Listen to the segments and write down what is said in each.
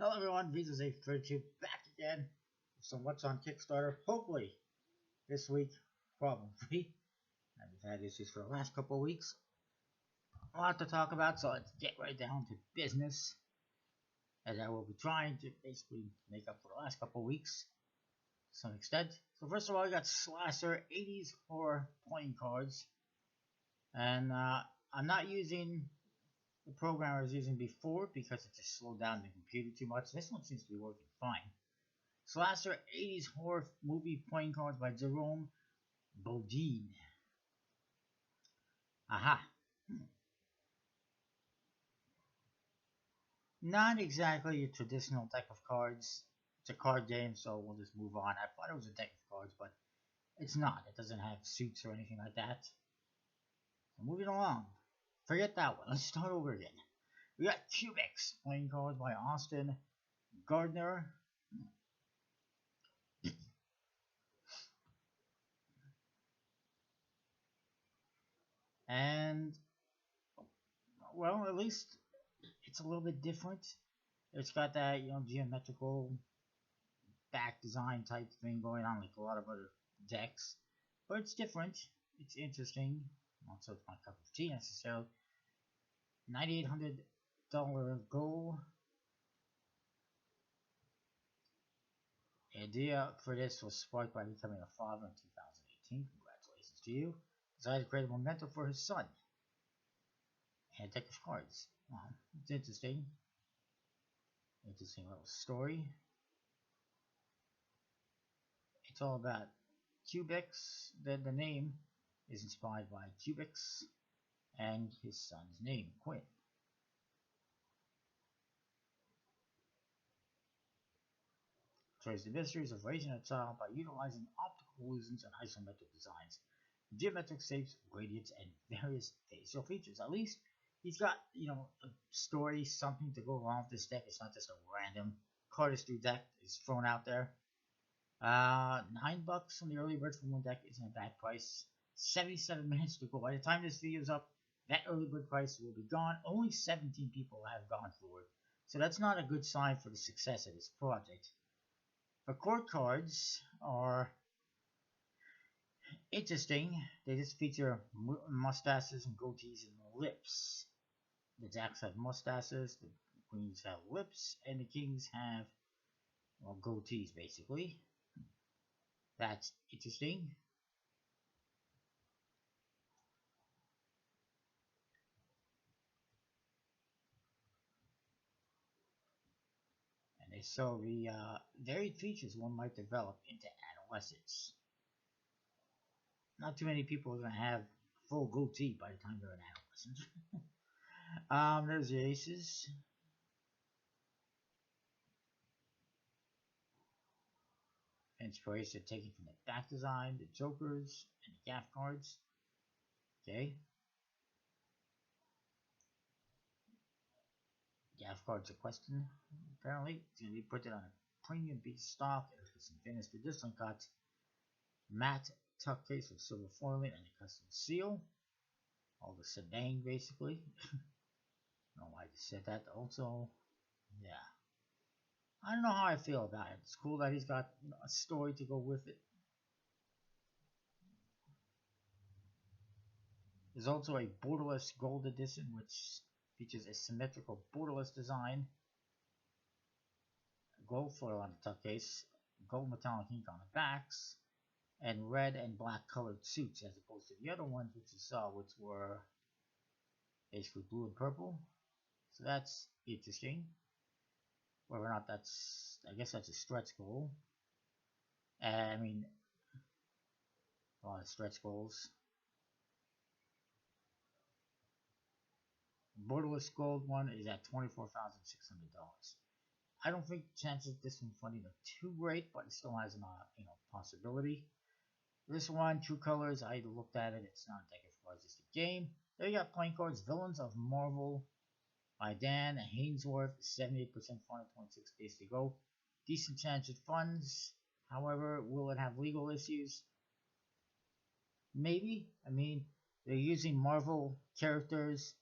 Hello everyone, Visa832 back again with some what's on Kickstarter. Hopefully this week, probably. I've had issues for the last couple of weeks. A lot to talk about, so let's get right down to business. As I will be trying to basically make up for the last couple of weeks to some extent. So first of all, we got Slasher 80s horror playing cards. And I'm not using the program I was using before because it just slowed down the computer too much. This one seems to be working fine. Slasher 80s horror movie playing cards by Jerome Bodine. Aha. Not exactly a traditional deck of cards. It's a card game, so we'll just move on. I thought it was a deck of cards, but it's not. It doesn't have suits or anything like that. So moving along. Forget that one. Let's start over again. We got Cubics playing cards by Austin Gardner. And, well, at least it's a little bit different. It's got that, geometrical back design type thing going on like a lot of other decks. But it's different. It's interesting. Not so it's my cup of tea necessarily. $9,800 goal. The idea for this was sparked by becoming a father in 2018. Congratulations to you. Decided to create a memento for his son. And a deck of cards. Well, it's interesting. Interesting little story. It's all about Cubics. The name is inspired by Cubics and his son's name, Quinn. Trace the mysteries of raising a child by utilizing optical illusions and isometric designs, geometric shapes, gradients, and various facial features. At least he's got, a story, something to go along with this deck. It's not just a random Cardistry deck is thrown out there. $9 on the early bird for one deck isn't a bad price. 77 minutes to go. By the time this video is up, that early bird price will be gone. Only 17 people have gone for it. So that's not a good sign for the success of this project. The court cards are interesting. They just feature mustaches and goatees and lips. The jacks have mustaches, the queens have lips, and the kings have, goatees basically. That's interesting. And they show the varied features one might develop into adolescence. Not too many people are going to have full goatee by the time they're an adolescent. There's the aces. Inspiration taken from the back design, the jokers, and the gaff cards. Okay. Gaff cards are question, apparently. It's going to be printed on a premium piece of stock and with some finished traditional cut. Matte tuck case with silver foiling and a custom seal. All the shebang, basically. I don't know why I just said that. Also, yeah. I don't know how I feel about it. It's cool that he's got a story to go with it. There's also a borderless gold edition, which features a symmetrical borderless design. Gold foil on the tuck case, gold metallic ink on the backs, and red and black colored suits, as opposed to the other ones which you saw, which were basically blue and purple. So that's interesting. Whether or not that's, I guess that's a stretch goal. I mean, a lot of stretch goals. Borderless gold one is at $24,600. I don't think chances of this one funding are too great, but it still has a possibility. This one, True Colors, I looked at it. It's not a deck of cards, it's a game. There you got playing cards, Villains of Marvel by Dan Hainsworth, 78% fun at 26 days to go. Decent chance of funds. However, will it have legal issues? Maybe. I mean, they're using Marvel characters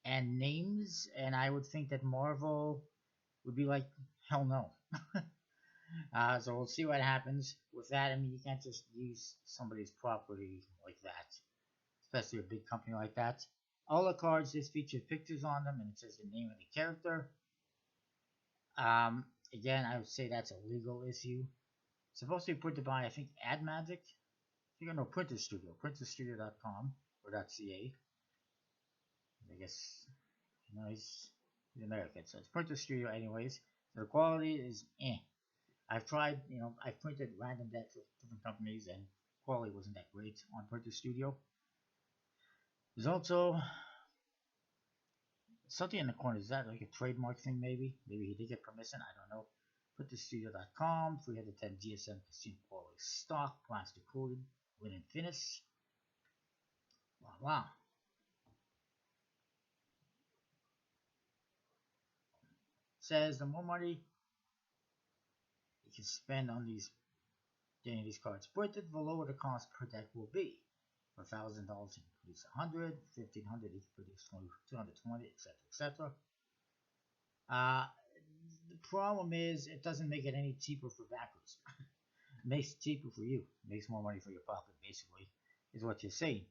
and names, and I would think that Marvel would be like, hell no. So we'll see what happens with that. I mean, you can't just use somebody's property like that, especially a big company like that. All the cards just feature pictures on them, and it says the name of the character. Again, I would say that's a legal issue. It's supposed to be printed by, I think, Ad Magic. You can know Printer Studio, printerstudio.com or .ca. I guess he's American, so it's Printer Studio, anyways. So the quality is eh. I've tried, I've printed random decks with different companies, and quality wasn't that great on Printer Studio. There's also something in the corner. Is that like a trademark thing, maybe? Maybe he did get permission, I don't know. Printerstudio.com, 310 GSM casino quality stock, plastic coated, linen finish. Wow. Says the more money you can spend on getting these cards printed, the lower the cost per deck will be. For $1,000, you can produce 100, $1,500, you can produce 220, etc., etc. The problem is it doesn't make it any cheaper for backers. It makes it cheaper for you. It makes more money for your pocket, basically, is what you're saying.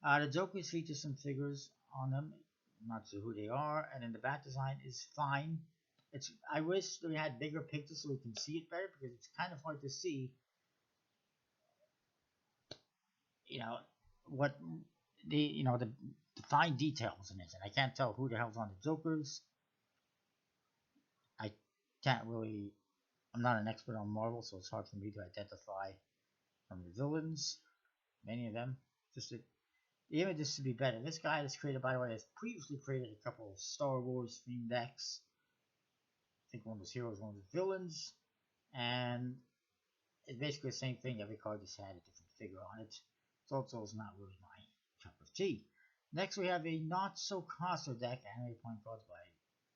The Jokers feature some figures on them. I'm not sure who they are, and then the bat design is fine. I wish they had bigger pictures so we can see it better, because it's kind of hard to see, what the fine details in this, and I can't tell who the hell's on the Jokers. I can't really. I'm not an expert on Marvel, so it's hard for me to identify from the villains. Many of them, the images should be better. This guy that's created, by the way, has previously created a couple of Star Wars themed decks. I think one was heroes, one was villains, and it's basically the same thing. Every card just had a different figure on it. Also is not really my cup of tea. Next we have a not so costly deck, animated playing cards by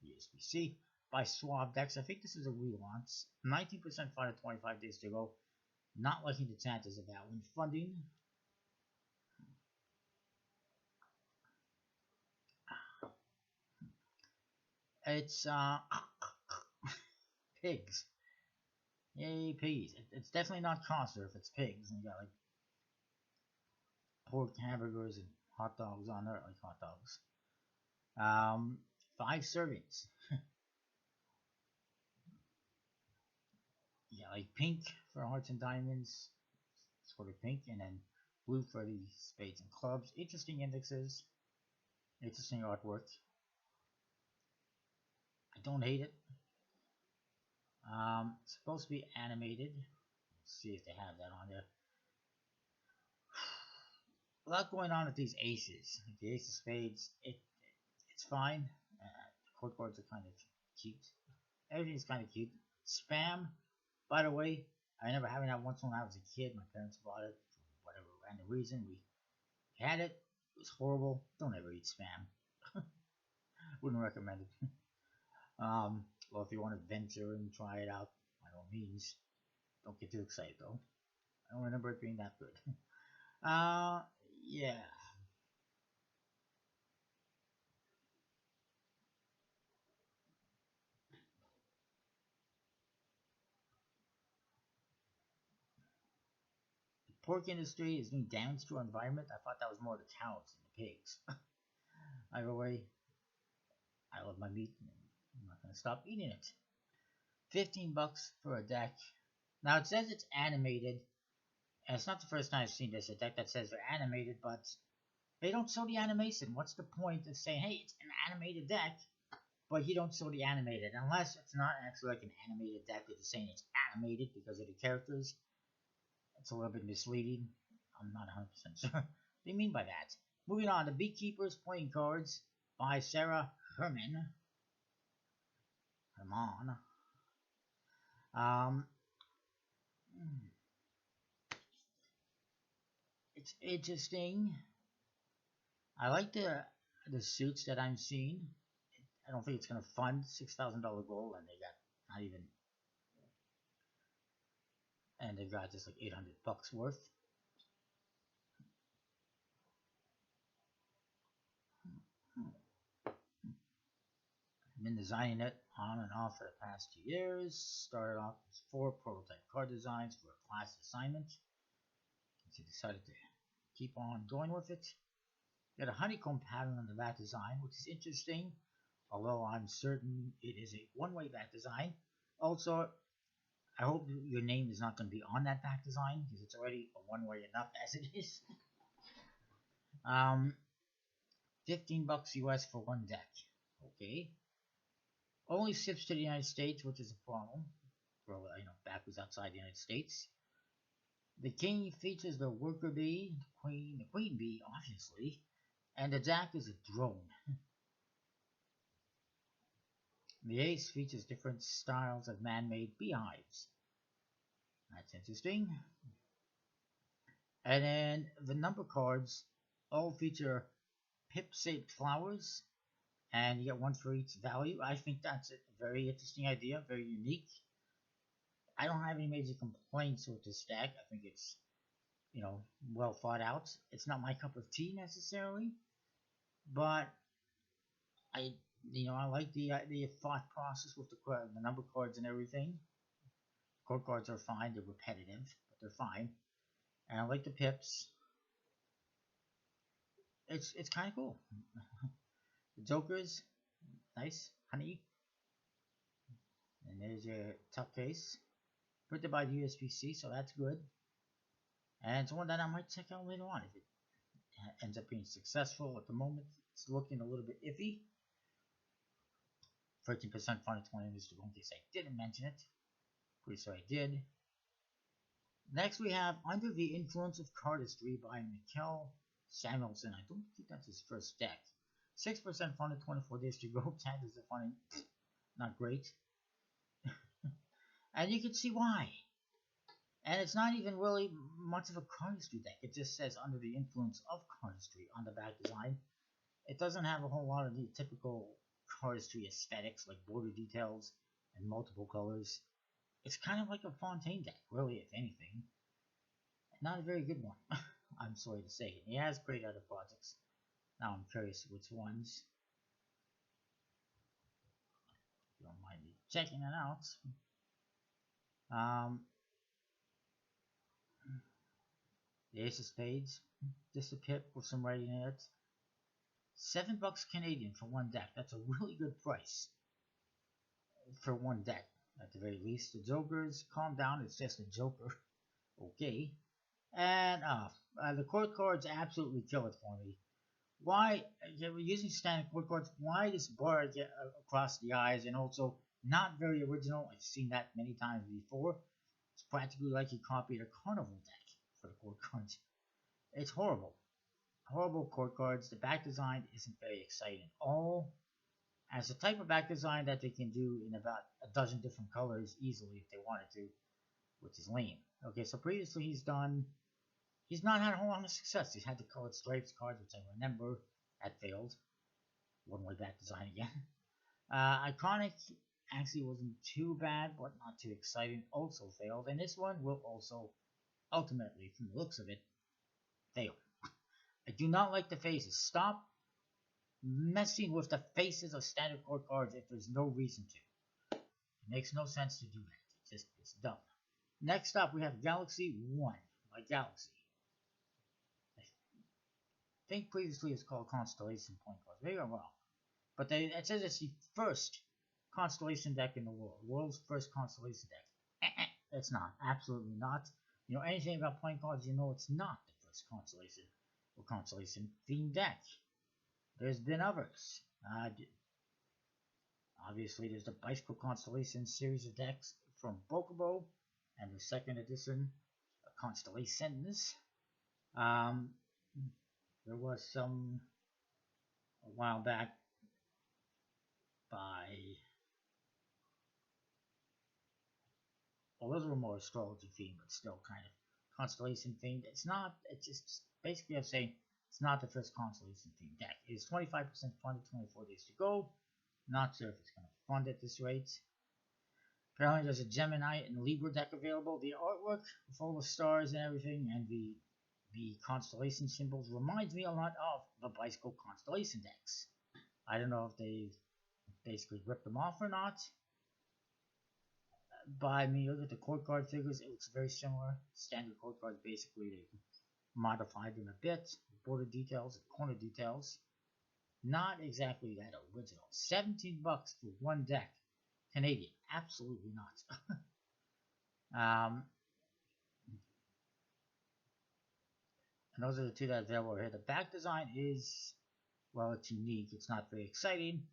USBC, by Swab Decks. I think this is a relaunch. 19% fun at 25 days to go. Not liking the chances of that one. Funding. It's pigs. Yay, pigs. It's definitely not costly if it's pigs. And you got like pork hamburgers and hot dogs on there, like hot dogs. 5 servings. Yeah, like pink for hearts and diamonds, sort of pink, and then blue for the spades and clubs. Interesting indexes, interesting artwork. I don't hate it. It's supposed to be animated. Let's see if they have that on there. A lot going on with these aces. Like the ace of spades, it's fine. Court cards are kind of cute. Everything's kind of cute. Spam, by the way, I remember having that once when I was a kid. My parents bought it for whatever random reason. We had it. It was horrible. Don't ever eat spam. Wouldn't recommend it. Well, if you want to venture and try it out, by all means. Don't get too excited though. I don't remember it being that good. Yeah. The pork industry is doing damage to our environment. I thought that was more the cows than the pigs. Either way, I love my meat. I'm not gonna stop eating it. $15 for a deck. Now it says it's animated, and it's not the first time I've seen this. A deck that says they're animated, but they don't show the animation. What's the point of saying, hey, it's an animated deck, but you don't show the animated? Unless it's not actually like an animated deck, they're just saying it's animated because of the characters. It's a little bit misleading. I'm not 100% sure what they mean by that. Moving on, the Beekeepers playing cards by Sarah Herman. It's interesting. I like the suits that I'm seeing. I don't think it's gonna fund $6,000 goal, and they got not even, and they've got just like $800 worth. been designing it on and off for the past 2 years. Started off with 4 prototype card designs for a class assignment. So decided to keep on going with it. Got a honeycomb pattern on the back design, which is interesting, although I'm certain it is a one-way back design. Also, I hope your name is not going to be on that back design, because it's already a one-way enough as it is. $15 US for one deck. Okay. Only ships to the United States, which is a problem. Well, backwards outside the United States. The king features the worker bee, the queen bee, obviously, and the jack is a drone. The ace features different styles of man-made beehives. That's interesting. And then the number cards all feature pip-shaped flowers, and you get one for each value. I think that's a very interesting idea, very unique. I don't have any major complaints with this deck. I think it's, well thought out. It's not my cup of tea necessarily, but I like the thought process with the number cards and everything. Core cards are fine. They're repetitive, but they're fine. And I like the pips. It's kind of cool. The Jokers, nice, honey. And there's your top case. Printed by the USPC, so that's good. And it's one that I might check out later on if it ends up being successful. At the moment, it's looking a little bit iffy. 13% funded, 20 minutes to go in case I didn't mention it. Pretty sure I did. Next we have Under the Influence of Cardistry by Mikkel Samuelson. I don't think that's his first deck. 6% funded, 24 days to go. Chances of funding, not great. And you can see why. And it's not even really much of a cardistry deck. It just says Under the Influence of Cardistry on the back design. It doesn't have a whole lot of the typical cardistry aesthetics like border details and multiple colors. It's kind of like a Fontaine deck, really, if anything. Not a very good one, I'm sorry to say. He has great other projects. Now I'm curious which ones. If you don't mind me checking it out. The Ace of Spades, just a pip with some writing in it. $7 Canadian for one deck. That's a really good price for one deck, at the very least. The Jokers, calm down, it's just a Joker. Okay. And the court cards absolutely kill it for me. Why, we're using standard court cards, why this bar get across the eyes, and also not very original. I've seen that many times before. It's practically like you copied a carnival deck for the court cards. It's horrible. Horrible court cards. The back design isn't very exciting at all. As a type of back design that they can do in about a dozen different colors easily if they wanted to, which is lame. Okay, so previously he's not had a whole lot of success. He's had the colored stripes cards, which I remember had failed. One way back design again. Iconic actually wasn't too bad, but not too exciting. Also failed, and this one will also ultimately, from the looks of it, fail. I do not like the faces. Stop messing with the faces of standard court cards if there's no reason to. It makes no sense to do that. It's dumb. Next up, we have Galaxy 1 by Galaxy. I think previously it's called Constellation Point Cards. Maybe I'm wrong. But it says it's the first Constellation deck in the world. World's first Constellation deck. It's not. Absolutely not. You know anything about playing cards, you know it's not the first Constellation or Constellation themed deck. There's been others. Obviously, there's the Bicycle Constellation series of decks from Bokobo and the second edition of Constellations. There was some a while back by, well, those were more astrology themed, but still kind of constellation themed. It's just basically I'm saying it's not the first constellation themed deck. It is 25% funded, 24 days to go. Not sure if it's going to fund at this rate. Apparently there's a Gemini and Libra deck available. The artwork with all the stars and everything and the constellation symbols reminds me a lot of the Bicycle Constellation decks. I don't know if they've basically rip them off or not. By me, look at the court card figures, it looks very similar. Standard court cards, basically, they modified them a bit. Border details, corner details. Not exactly that original. 17 bucks for one deck. Canadian. Absolutely not. And those are the two that are available here. The back design is, well, it's unique. It's not very exciting.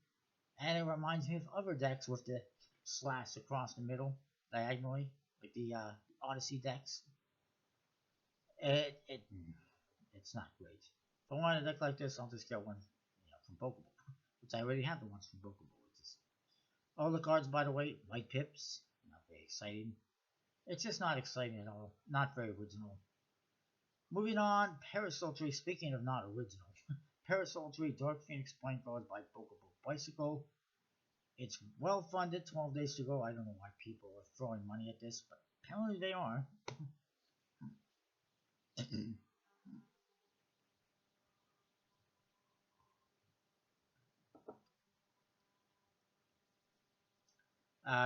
And it reminds me of other decks with the slash across the middle, diagonally, like the Odyssey decks. It's not great. If I want a deck like this, I'll just get one, from Pokeball, which I already have the ones from Pokeball. All the cards, by the way, white pips. Not very exciting. It's just not exciting at all. Not very original. Moving on, Parasultry. Speaking of not original, Parasultry Dark Phoenix playing cards by Pokeball Bicycle. It's well funded. 12 days to go. I don't know why people are throwing money at this, but apparently they are.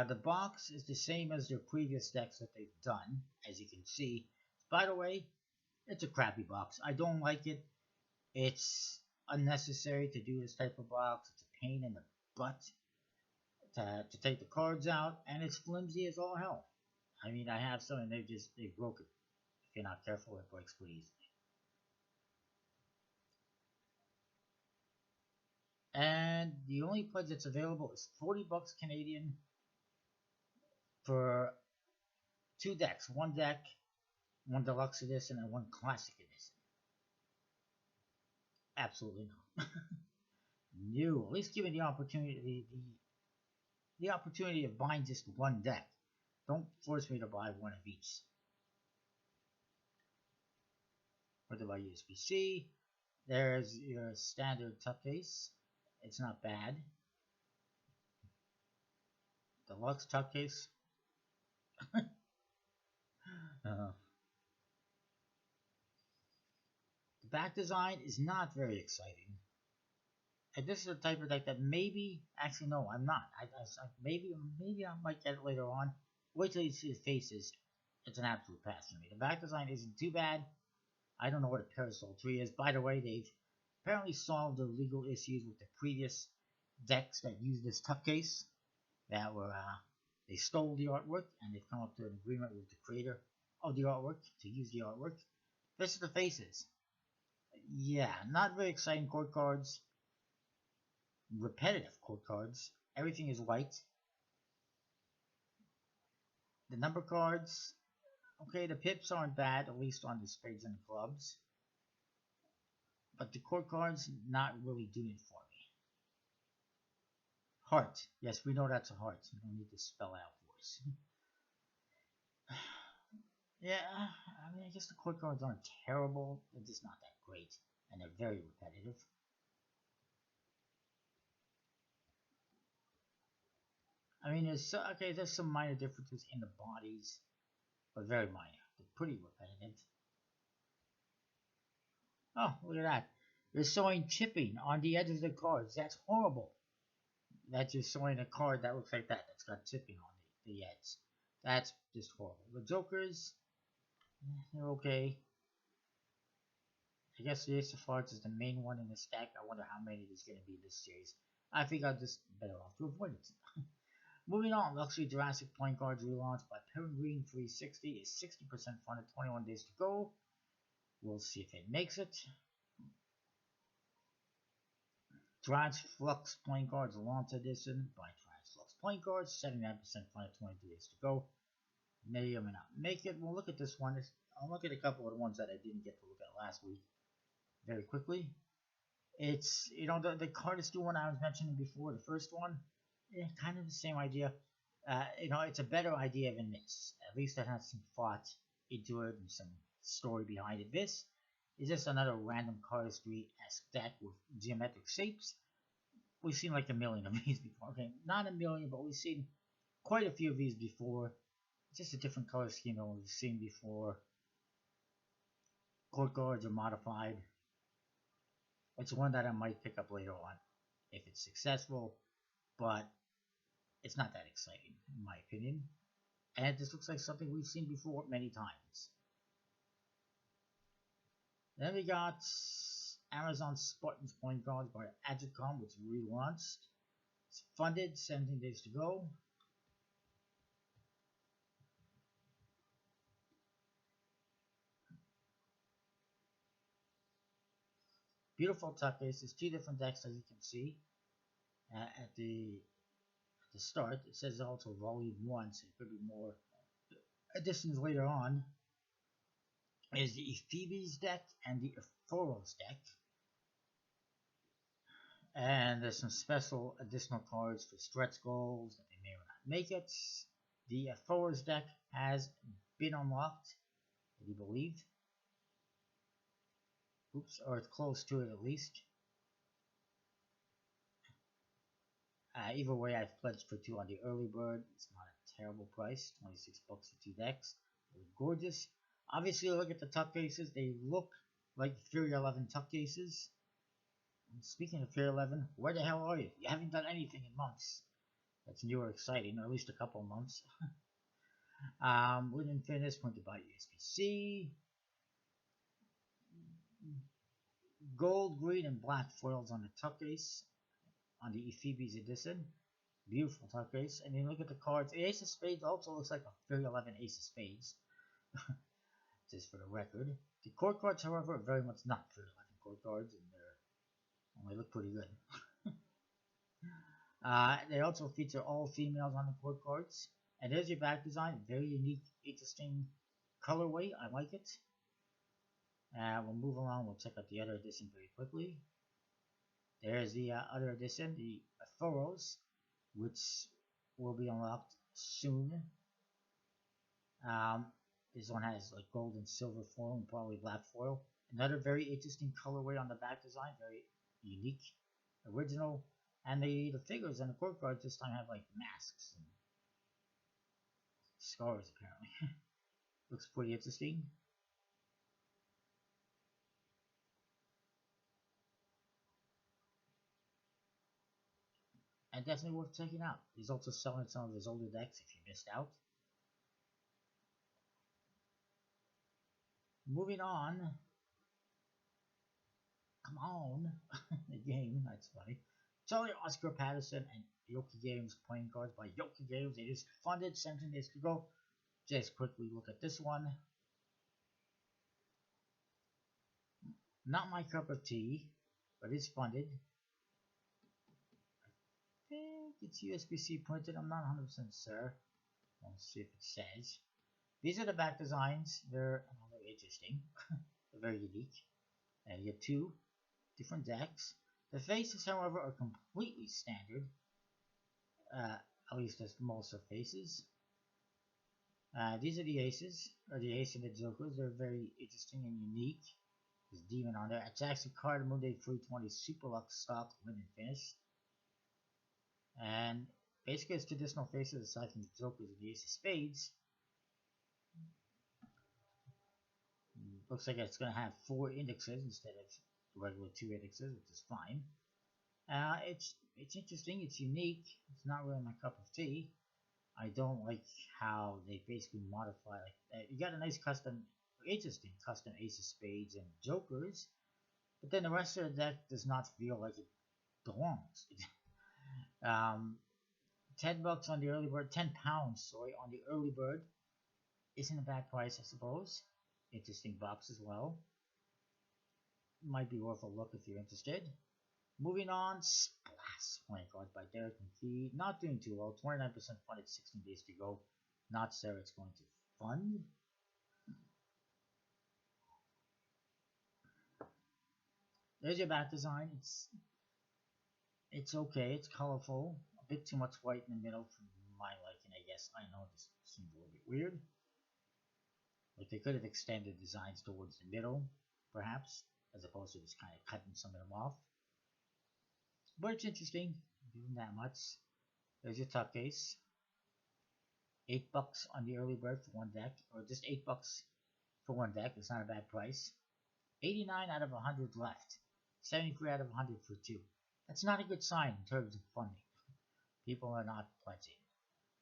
The box is the same as their previous decks that they've done, as you can see. By the way, it's a crappy box. I don't like it. It's unnecessary to do this type of box. It's a pain in the butt to take the cards out, and it's flimsy as all hell. I mean, I have some and they broke it. If you're not careful, it breaks pretty easily. And the only pledge that's available is 40 bucks Canadian for two decks. One deck, one deluxe edition, and one classic edition. Absolutely not. No. At least give me the opportunity the opportunity of buying just one deck. Don't force me to buy one of each. What about USB-C? There's your standard tuck case. It's not bad. Deluxe tuck case. The back design is not very exciting. And this is the type of deck that maybe, actually no, I'm not. Maybe I might get it later on. Wait till you see the faces. It's an absolute pass for me. The back design isn't too bad. I don't know what a Parasultry is. By the way, they've apparently solved the legal issues with the previous decks that used this tuck case. That were, they stole the artwork, and they've come up to an agreement with the creator of the artwork to use the artwork. This is the faces. Yeah, not very exciting court cards. Repetitive court cards. Everything is white. The number cards, okay, the pips aren't bad, at least on the spades and the clubs. But the court cards, not really doing it for me. Heart. Yes, we know that's a heart. You don't need to spell out for us. Yeah, I mean, I guess the court cards aren't terrible. They're just not that great. And they're very repetitive. I mean, there's some minor differences in the bodies, but very minor. They're pretty repetitive. Oh, look at that. They're showing chipping on the edges of the cards. That's horrible. That you're showing a card that looks like that. That's got chipping on the edge. That's just horrible. The Jokers, they're okay. I guess the Ace of Hearts is the main one in the stack. I wonder how many there's going to be this series. I think I'll just better off to avoid it. Moving on, Locksley Jurassic playing cards relaunched by Peregrine 360 is 60% funded, 21 days to go. We'll see if it makes it. Trans Flux playing cards launch edition by Trans Flux playing cards, 79% funded, 22 days to go. May or may not make it. We'll look at this one. I'll look at a couple of the ones that I didn't get to look at last week very quickly. It's, the Cardistry one I was mentioning before, the first one. Yeah, kind of the same idea. It's a better idea than this. At least it has some thought into it and some story behind it. This is just another random Cardistry-esque deck with geometric shapes. We've seen like a million of these before. Okay, not a million, but we've seen quite a few of these before. Just a different color scheme than we've seen before. Court cards are modified. It's one that I might pick up later on if it's successful. but it's not that exciting, in my opinion. And this looks like something we've seen before many times. Then we got Amazon Spartans Point Guards by Agicom, which relaunched. It's funded, 17 days to go. Beautiful tuck cases, 2 different decks as you can see. At the start, it says also Volume 1, so it could be more additions later on. Is the Ephebes deck and the Ephoros deck. And there's some special additional cards for stretch goals that they may or not make it. The Ephoros deck has been unlocked, I do believe. Oops, or it's close to it at least. Either way, I've pledged for 2 on the early bird. It's not a terrible price, 26 bucks for 2 decks. They're gorgeous. Obviously, look at the tuck cases. They look like Fury 11 tuck cases. And speaking of Fury 11, where the hell are you? You haven't done anything in months. That's new or exciting, or at least a couple of months. Wooden Fitness, printed by USPC. Gold, green, and black foils on the tuck case. On the Ephebes edition. Beautiful tuck case. And then look at the cards. The Ace of Spades also looks like a Fury 11 Ace of Spades. Just for the record. The court cards, however, are very much not Fury 11 court cards, and they look pretty good. They also feature all females on the court cards. And there's your back design. Very unique, interesting colorway. I like it. We'll move along. We'll check out the other edition very quickly. There's the other edition, the Ephoros, which will be unlocked soon. This one has like gold and silver foil and probably black foil. Another very interesting colorway on the back design, very unique, original. And the figures and the court cards this time have like masks and scars apparently. Looks pretty interesting. And definitely worth checking out. He's also selling some of his older decks if you missed out. Moving on. Come on. The game, that's funny. Charlie Oscar Patterson and Yoki Games playing cards by Yoki Games. It is funded, 17 days to go. Just quickly look at this one. Not my cup of tea, but it's funded. I think it's USPC printed. I'm not 100% sure. Let's see if it says. These are the back designs. They're interesting. They're very unique. And you get 2 different decks. The faces, however, are completely standard. At least as most of faces. These are the aces, or the ace and the jokers. They're very interesting and unique. There's Demon on there. It's actually Card Monday 320 Super Lux stock win and finish. And basically it's traditional faces aside from the jokers and the ace of spades. Looks like it's going to have 4 indexes instead of the regular 2 indexes, which is fine. It's interesting, it's unique, it's not really my cup of tea. I don't like how they basically modify, like, you got a nice custom, interesting custom ace of spades and jokers, but then the rest of the deck does not feel like it belongs. 10 bucks on the early bird, 10 pounds, sorry, on the early bird. Isn't a bad price, I suppose. Interesting box as well. Might be worth a look if you're interested. Moving on, Splash playing cards by Derek McKee. Not doing too well. 29% funded, 16 days to go. Not sure it's going to fund. There's your back design. It's okay. It's colorful. A bit too much white in the middle for my liking, I guess. I know this seems a little bit weird. Like they could have extended designs towards the middle, perhaps, as opposed to just kind of cutting some of them off. But it's interesting, doing that much. There's your tuck case. 8 bucks on the early bird for 1 deck, or just 8 bucks for 1 deck. It's not a bad price. 89 out of 100 left. 73 out of 100 for 2. That's not a good sign in terms of funding. People are not plenty.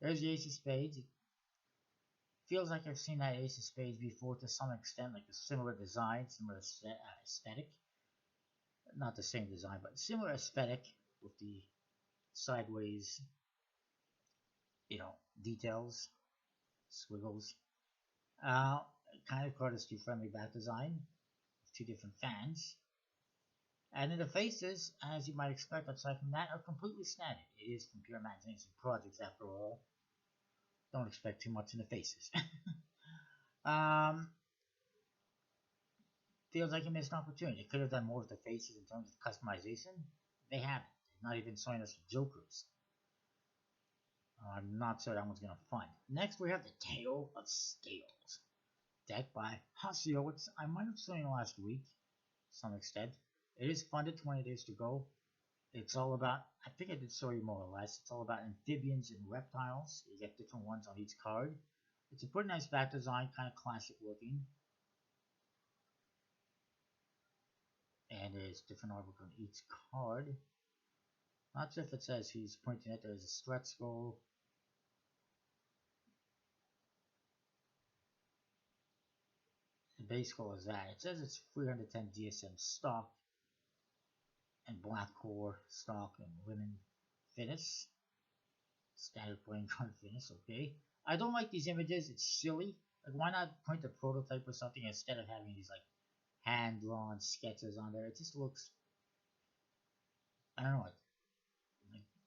There's the Ace of Spades. It feels like I've seen that Ace of Spades before to some extent, like a similar design, similar aesthetic. Not the same design, but similar aesthetic with the sideways, details, swiggles. Uh, Kind of Cardistry friendly back design with two different fans. And then the faces, as you might expect aside from that, are completely standard. It is from Pure Imagination Projects after all. Don't expect too much in the faces. Feels like a missed opportunity. They could have done more with the faces in terms of customization. They haven't. They're not even showing us Jokers. I'm not sure that one's going to fund. Next, we have the Tale of Scales. Deck by Hasio, which I might have shown you last week to some extent. It is funded, 20 days to go. It's all about, I think I did show you more or less, it's all about amphibians and reptiles. You get different ones on each card. It's a pretty nice back design, kind of classic looking. And there's different artwork on each card. Not sure if it says he's pointing at there's a stretch goal. The base goal is that. It says it's 310 GSM stock and black core stock and linen finish. Standard playing card finish, okay. I don't like these images, it's silly. Like, why not print a prototype or something instead of having these like hand-drawn sketches on there? It just looks, I don't know,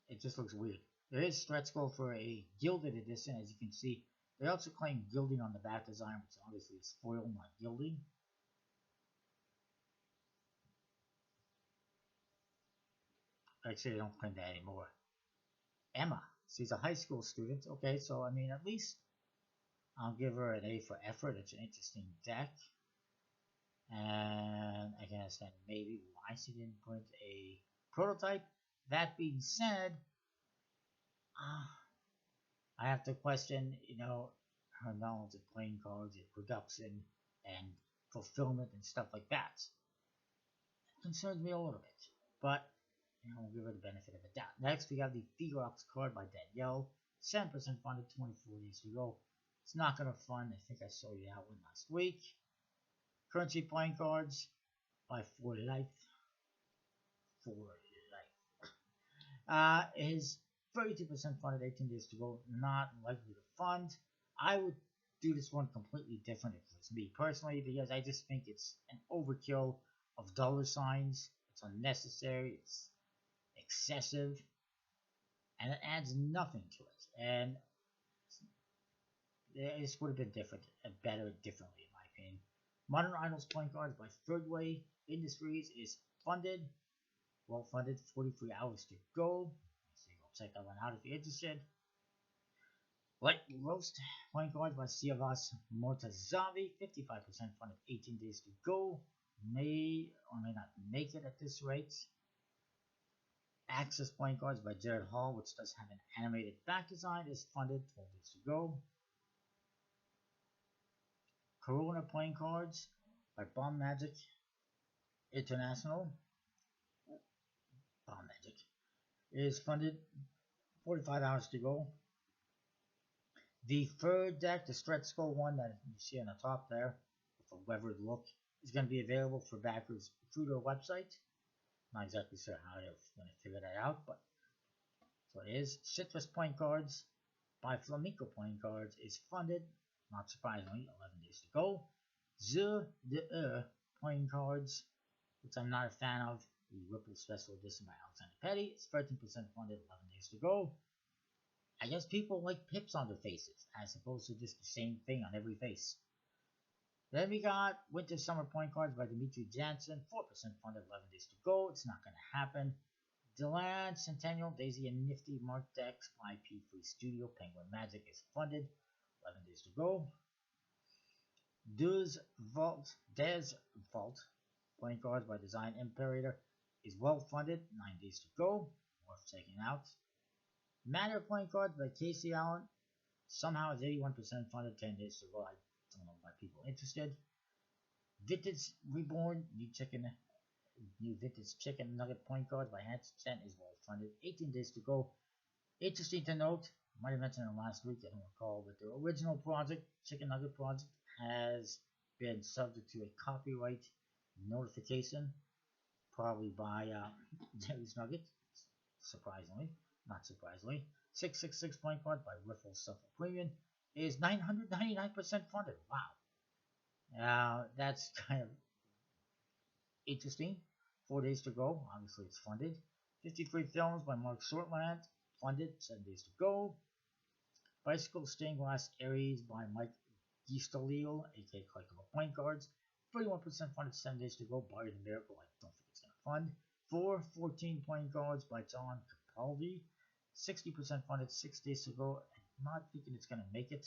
it just looks weird. There is stretch goal for a gilded edition, as you can see. They also claim gilding on the back design, which obviously is foil, not gilding. Actually, they don't claim that anymore. Emma, she's a high school student. Okay, so I mean, at least I'll give her an A for effort. It's an interesting deck. And I can understand maybe why she didn't print a prototype. That being said, I have to question, her knowledge of playing cards and production and fulfillment and stuff like that. It concerns me a little bit, but we'll give her the benefit of the doubt. Next, we have the Ferox card by Danielle. 7% funded, 24 days to go. It's not going to fund. I think I showed you that one last week. Currency playing cards by For Life. Is 32% funded, 18 days to go. Not likely to fund. I would do this one completely different if it's me personally, because I just think it's an overkill of dollar signs. It's unnecessary. It's excessive. And it adds nothing to it. And this would have been different, better differently in my opinion. Modern Idols playing cards by Third Way Industries is funded. Well funded, 43 hours to go. So you go check that one out if you're interested. Light Roast playing cards by Siavas Mortazavi, 55% funded, 18 days to go. May or may not make it at this rate. Access playing cards by Jared Hall, which does have an animated back design, is funded, 12 days to go. Corona playing cards by Bomb Magic International. Bomb Magic is funded, 45 hours to go. The third deck, the Stretch Skull one that you see on the top there, with a weathered look, is going to be available for backers through their website. Not exactly sure how they're going to figure that out, but so it is. Citrus playing cards by Flamenco playing cards is funded, not surprisingly, 11 days to go. Zur de playing cards, which I'm not a fan of, the Ripple Special Edition by Alexander Petty, it's 13% funded, 11 days to go. I guess people like pips on their faces, as opposed to just the same thing on every face. Then we got Winter Summer Point Cards by Dimitri Jansen, 4% funded, 11 days to go. It's not going to happen. Deland Centennial, Daisy and Nifty Mark Decks by P3 Studio, Penguin Magic is funded, 11 days to go. Des Vault Playing Cards by Design Imperator is well funded, 9 days to go. Worth checking out. Matter Playing Cards by Casey Allen somehow is 81% funded, 10 days to go. I don't know why people are interested. Vintage Reborn, new Vintage Chicken Nugget Point Cards by Hanson is well funded, 18 days to go. Interesting to note, might have mentioned it last week, I don't recall, but the original project, Chicken Nugget Project, has been subject to a copyright notification, probably by Jerry's Nugget, surprisingly, not surprisingly. 666 point card by Riffle Suffolk Premium is 999% funded. Wow. That's kind of interesting. 4 days to go. Obviously, it's funded. 53 films by Mark Shortland. Funded. 7 days to go. Bicycle Stained Glass Aries by Mike Gistalil, aka Collectible Point Cards. 31% funded. 7 days to go. Barry the Miracle. I don't think it's going to fund. 14 point cards by John Capaldi. 60% funded. 6 days to go. I'm not thinking it's going to make it.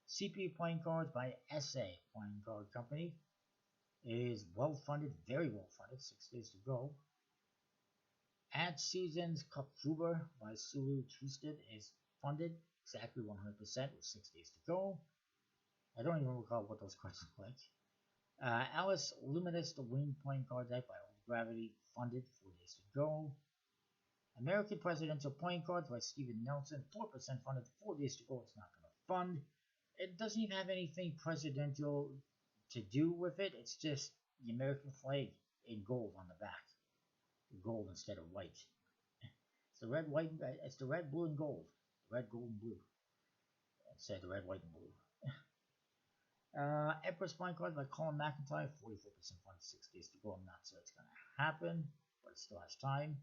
CPU playing cards by SA Playing Card Company is well funded, very well funded, 6 days to go. Ad Seasons Cupfuber by Sulu Twisted is funded exactly 100% with 6 days to go. I don't even recall what those cards look like. Alice Luminous The Wind Playing Card Deck by Old Gravity funded, 4 days to go. American Presidential Playing Cards by Steven Nelson, 4% funded, 4 days to go. It's not going to fund. It doesn't even have anything presidential to do with it. It's just the American flag in gold on the back. Gold instead of white. It's the red, white, it's the red, blue, and gold. Red, gold, and blue. Instead of the red, white, and blue. Empress Playing Card by Colin McIntyre, 44% funded, 6 days to go. I'm not sure it's going to happen, but it still has time.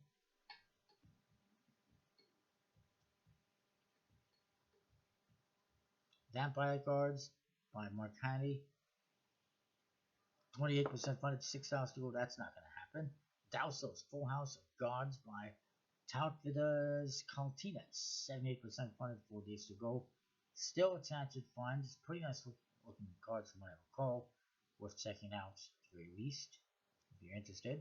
Vampire Cards by Mark Haney, 28% funded, 6 hours to go. That's not going to happen. Dowso's Full House of Gods by Tautvidas Kaltinas, 78% funded, 4 days to go. Still attached funds. Pretty nice looking cards from what I recall. Worth checking out at the very least, if you're interested.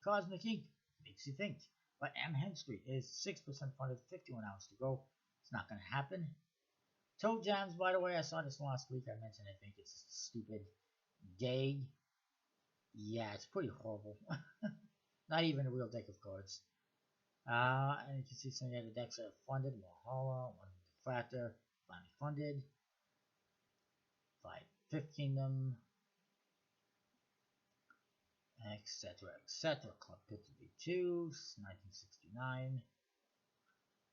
Cosmic Ink Makes You Think by M. Henstry is 6% funded, 51 hours to go. It's not going to happen. Toe Jams, by the way, I saw this last week. I mentioned I think it's a stupid gag. Yeah, it's pretty horrible. Not even a real deck of cards. And you can see some of the other decks are funded. Valhalla, One Diffractor, finally funded. 5 Kingdom, etc., etc. Club 52, 1969.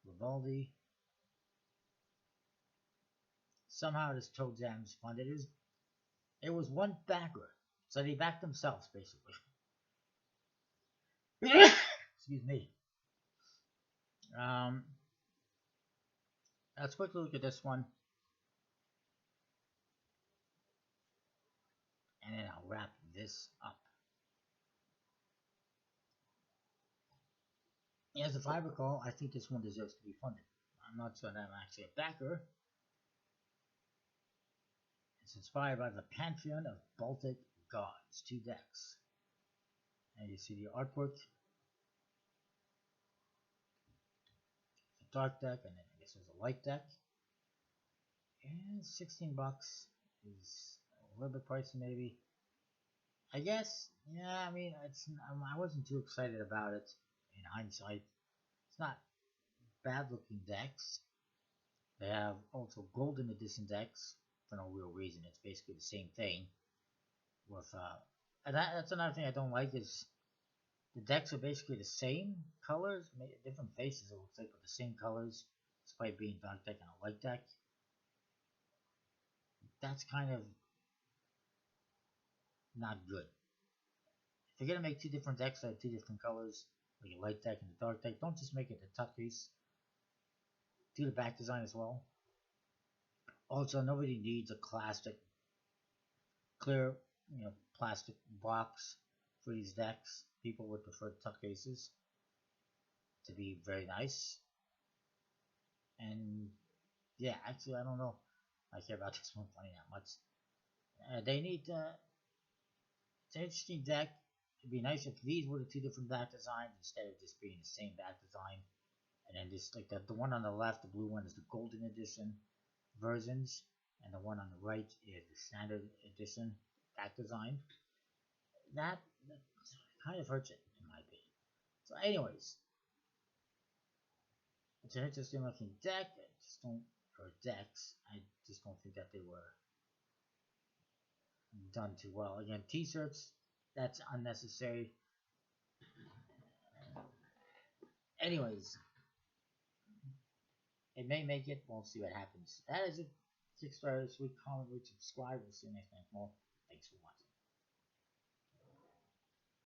Vivaldi. Somehow this Toe Jams funded. It was one backer, so they backed themselves basically. Excuse me. Let's quickly look at this one, and then I'll wrap this up. As if I recall, I think this one deserves to be funded. I'm not sure that I'm actually a backer. It's inspired by the Pantheon of Baltic Gods, 2 decks. And you see the artwork. It's a dark deck, and then I guess there's a light deck. And 16 bucks is a little bit pricey maybe. I guess, yeah, I mean, I wasn't too excited about it in hindsight. It's not bad looking decks. They have also golden edition decks for no real reason. It's basically the same thing. With and that's another thing I don't like is the decks are basically the same colors, different faces it looks like, but the same colors, despite being dark deck and a light deck. That's kind of not good. If you're gonna make 2 different decks that have 2 different colors, like a light deck and a dark deck, don't just make it the top piece. Do the back design as well. Also, nobody needs a plastic, clear, plastic box for these decks. People would prefer tuck cases to be very nice. And yeah, actually, I don't know. I care about this one funny that much. They need. It's an interesting deck. It'd be nice if these were the 2 different back designs instead of just being the same back design. And then just like the one on the left, the blue one is the golden edition versions, and the one on the right is the standard edition back design. That kind of hurts it in my opinion. So anyways, It's an interesting looking deck. I just don't, or decks. I just don't think that they were done too well. Again, t-shirts, that's unnecessary. Anyways, it may make it. We'll see what happens. That is it. Kickstarter this week. Comment, rate, subscribe. We'll see you next time. Well, thanks for watching.